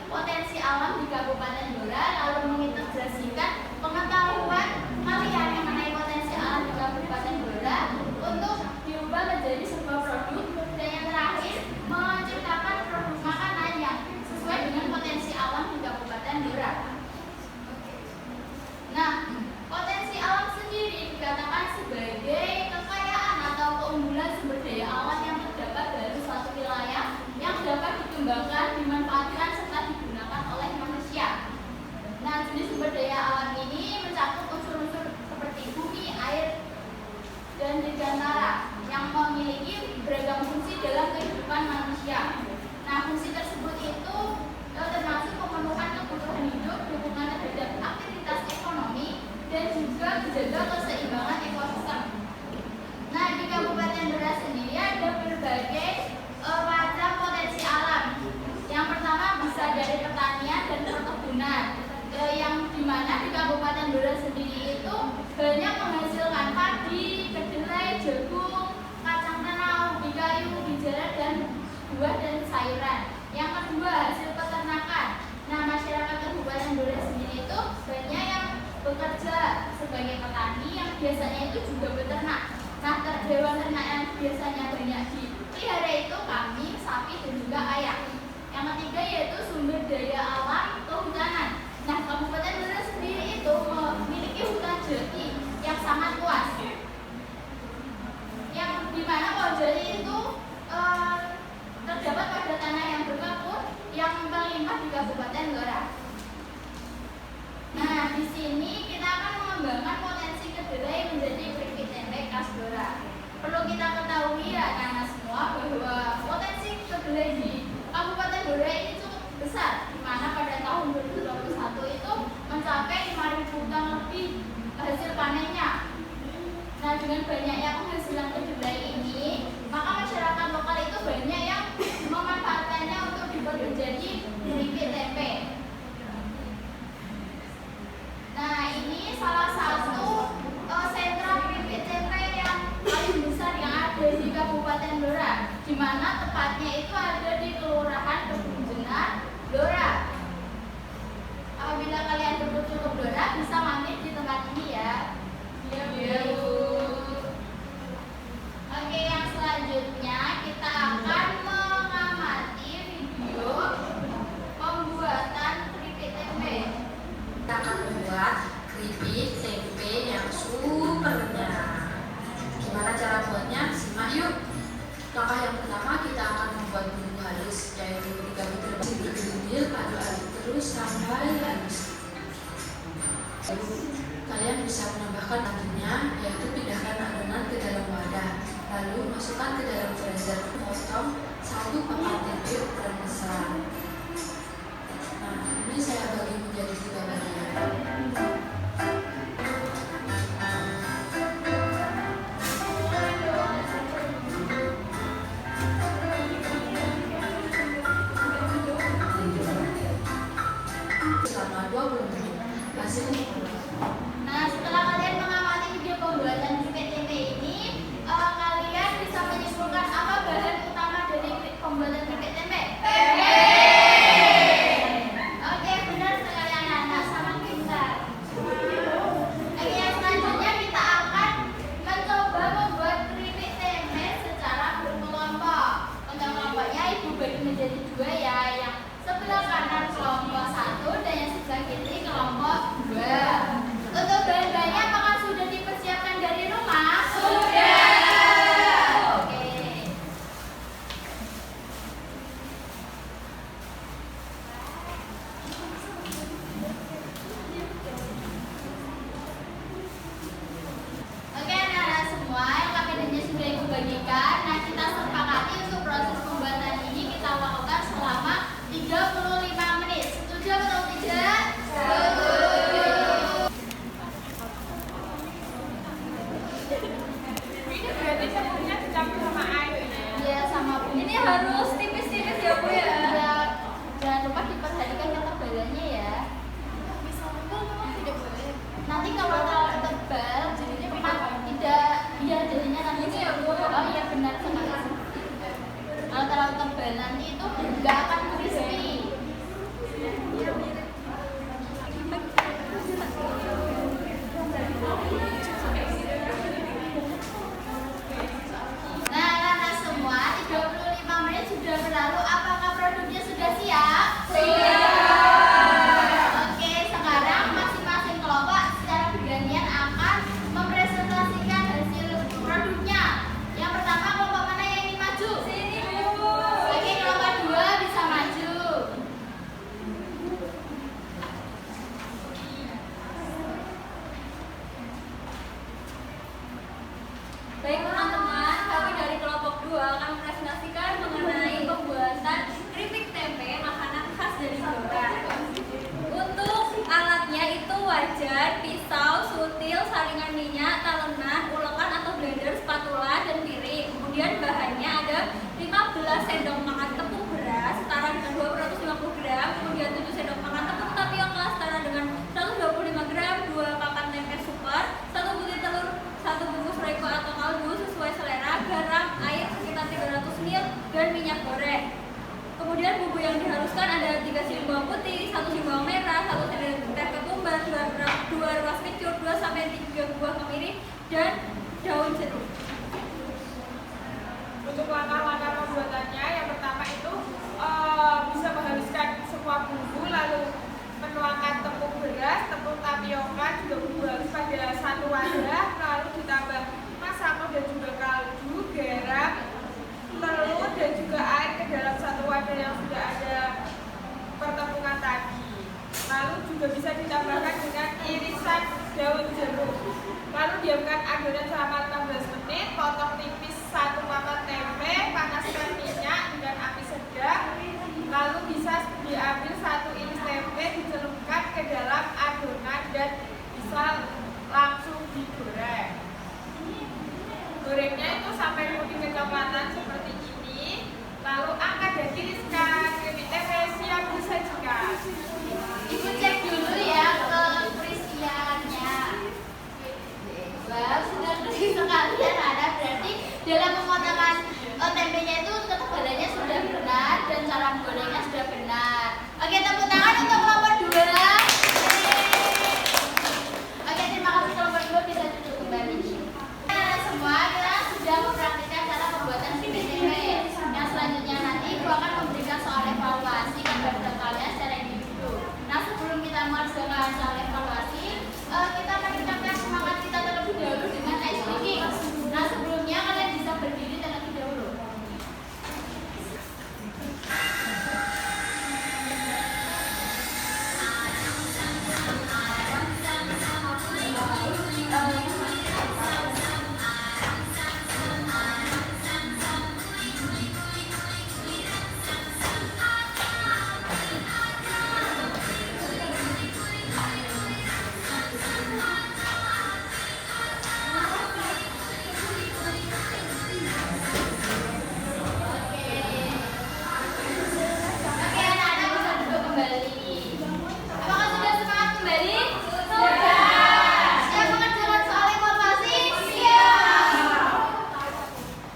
potensi alam di Kabupaten Blora, lalu mengintegrasikan pengetahuan kalian mengenai potensi alam di Kabupaten Blora untuk diubah menjadi sebuah produk, dan yang terakhir menciptakan produk makanan yang sesuai dengan potensi alam di Kabupaten Blora. Nah, potensi alam sendiri dikatakan sebagai kekayaan atau keunggulan sumber daya alam yang terdapat dari suatu wilayah yang dapat dikembangkan, dimanfaatkan, serta digunakan oleh manusia. Nah, jenis sumber daya alam ini mencakup unsur-unsur seperti bumi, air, dan dantara yang memiliki beragam fungsi dalam kehidupan manusia. Nah, fungsi tersebut itu termasuk pemenuhan kebutuhan hidup, dukungan terhadap aktivitas ekonomi, dan juga menjaga keseimbangan ekosistem. Nah, di Kabupaten Blora sendiri ada berbagai macam potensi alam. Yang pertama bisa dari pertanian dan perkebunan, yang dimana di Kabupaten Blora sendiri itu banyak menghasilkan padi, kedelai, jagung, kacang tanah, ubi kayu, ubi jalar, dan buah dan sayuran. Yang kedua, hasil peternakan. Nah, masyarakat Kabupaten Blora sendiri itu banyak yang bekerja sebagai petani, yang biasanya itu juga beternak. Nah, hewan ternak yang biasanya banyak dipelihara itu kambing, sapi, dan juga ayam. Yang ketiga yaitu sumber daya alam kehutanan. Nah, Kabupaten Blora sendiri itu memiliki hutan jati yang sangat luas, yang dimana pohon jati itu terdapat pada tanah yang berkabut yang melimpah di Kabupaten Blora. Nah, di sini kita akan mengembangkan potensi kedelai menjadi keripik tempe khas Blora. Perlu kita ketahui ya karena semua bahwa potensi kedelai di Kabupaten Blora ini cukup besar, di mana pada tahun 2021 itu mencapai 5.000 ton lebih hasil panennya. Nah, dengan banyaknya penghasilan kedelai ini, maka masyarakat lokal itu banyak yang memanfaatkannya untuk dibuat menjadi keripik tempe. Nah, ini salah satu sentra keripik tempe yang paling besar yang ada di Kabupaten Blora, di mana tepatnya itu ada di Kelurahan Kebun Jenar, Blora. Apabila kalian berkunjung ke Blora, bisa mampir di tempat ini ya. Iya, Bu. Oke, yang selanjutnya kita akan mengamati video pembuatan keripik tempe. Kita akan membuat keripik tempe yang super renyah. Gimana cara buatnya? Simak yuk. Langkah yang pertama kita akan membuat bumbu halus, yaitu 3 butir bumbu, aduk-aduk terus sampai halus. Lalu kalian bisa menambahkan nantinya, yaitu pindahkan adonan ke dalam wadah, lalu masukkan ke dalam freezer. Potong 1 papan tempe ukuran besar. Nah, ini saya bagi menjadi 3 bagian. Selama 20 menit. Hasilnya Nah, setelah kalian mengamati video pembuatan keripik tempe ini, kalian bisa menyimpulkan apa bahan utama dari pembuatan keripik tempe? Oke, benar sekali anak-anak, sama pintar. Oke, yang selanjutnya kita akan mencoba membuat keripik tempe secara berkelompok. Untuk kelompoknya ibu bagi menjadi 2 ya, yang sebelah kanan kelompok 1 dan yang sebelah kiri kelompok 2. Blora. Untuk alatnya itu wajan, pisau, sutil, saringan minyak, talenan, ulekan atau blender, spatula, dan piring. Kemudian bahannya ada 15 sendok makan tepung beras setara dengan 250 gram, kemudian 7 sendok makan tepung tapioka setara dengan 125 gram, 2 papan tempe super, 1 butir telur, 1 bungkus royco atau kaldu sesuai selera, garam, air sekitar 300 ml, dan minyak goreng. Kemudian bumbu yang dihaluskan ada 3 siung bawang putih, 1 siung bawang merah, 1 sendok teh ketumbar, 2 ruas kencur, 2 sampai 3 buah kemiri, dan daun jeruk. Untuk langkah-langkah pembuatannya, yang pertama itu bisa menghaluskan semua bumbu, lalu menuangkan tepung beras, tepung tapioka, juga bumbu halus pada satu wadah, lalu ditambah masako dan juga kaldu, garam, telur dan juga air ke dalam satu wadah yang sudah ada pertemuan tadi. Lalu juga bisa ditambahkan dengan irisan daun jeruk. Lalu diamkan adonan selama 15 menit, potong tipis 1 papan tempe, panaskan minyak dengan api sedang. Lalu bisa diambil 1 iris tempe, dicelupkan ke dalam adonan dan bisa langsung digoreng. Gorengnya itu sampai putih kecoklatan seperti ini. Lalu angkat dan tiriskan. Keripik tempe siap disajikan. Ibu cek dulu ya ke peristiannya. Wow, sudah kering sekali ya Nana. Berarti dalam memotongan tempenya itu ketebalannya sudah benar dan cara menggorengnya sudah benar. Oke, tepuk tangan untuk kelompok 2. Oke, terima kasih kelompok 2, bisa duduk kembali. Semua kita sudah mempraktikkan cara pembuatan keripik tempe. Yang selanjutnya nanti aku akan memberikan soal evaluasi kepada kalian secara individu. Nah, sebelum kita mengerjakan soal evaluasi, kita meningkatkan semangat kita terlebih dahulu dengan ice breaking. Nah, sebelumnya kalian bisa berdiri terlebih dahulu. Oke, anak-anak bisa duduk kembali. Apakah sudah semangat kembali? Sudah. Siap mengerjakan soal evaluasi? Siap.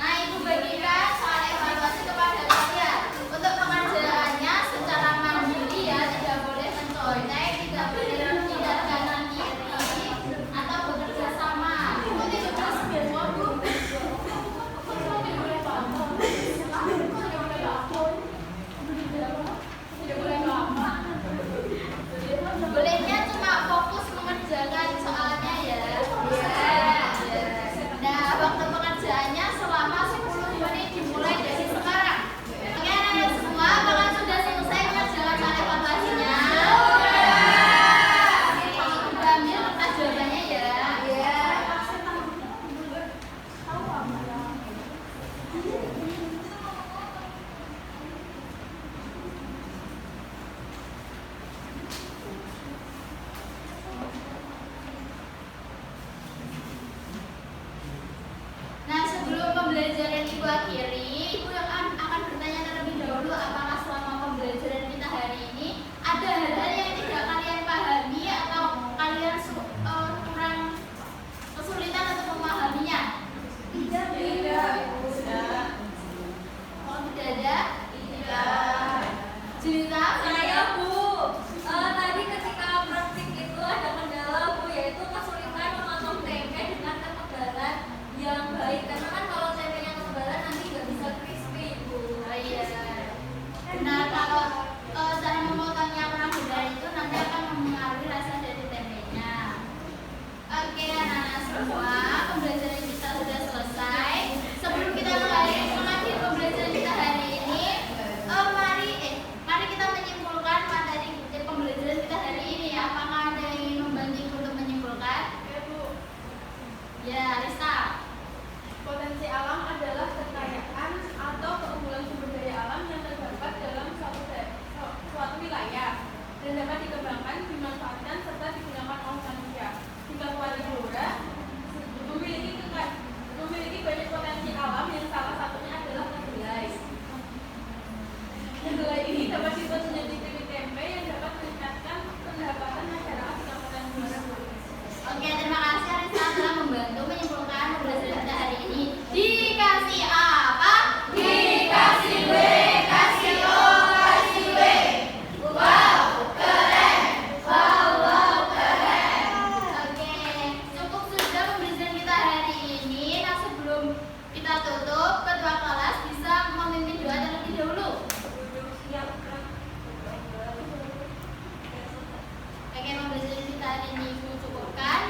Nah, Ibu bagikan soal evaluasi kepada kalian. Untuk pengerjaannya secara mandiri ya, tidak boleh mencontek, tidak boleh tidak kanan kiri, atau bekerja sama. Kok tidak boleh semua, Bu? Kok tidak boleh lama? Tidak boleh lama. Bolehnya cuma fokus mengerjakan soalnya ya. Nah, waktu pengerjaannya selama 10 menit dimulai dari sekarang. Oke, anak-anak semua, apakah sudah selesai mengerjakan soal evaluasinya? Oke, ambil kertas jawabannya ya. Nah, sebelum pembelajaran Ibu akhiri, Ibu akan bertanya terlebih dahulu apakah selama pembelajaran kita hari ini ada hal-hal yang tidak kalian pahami atau kalian kurang kesulitan untuk memahaminya? Tidak. Oh, tidak ada? Tidak. Cerita? Saya Bu, tadi ketika praktik itu ada kendala Bu, yaitu kesulitan memotong tempe dengan ketebalan yang baik. Karena kan kalau tempenya ketebalan nanti nggak bisa crispy Bu. Oh iya. Benar, kalau cara memotongnya kurang benar itu nanti akan mempengaruhi rasa dari tempenya. Oke, anak-anak semua, pembelajaran kita sudah selesai. Sebelum kita mengakhiri pembelajaran kita hari ini, mari kita menyimpulkan materi pembelajaran kita hari ini. Apakah ada yang ingin membantu untuk menyimpulkan? Ya, Arista. Potensi alam adalah kekayaan atau keunggulan sumber daya alam yang terdapat dalam suatu wilayah. kita tutup, ketua kelas bisa memimpin doa terlebih dahulu. Oke, pembelajaran kita hari ini cukupkan.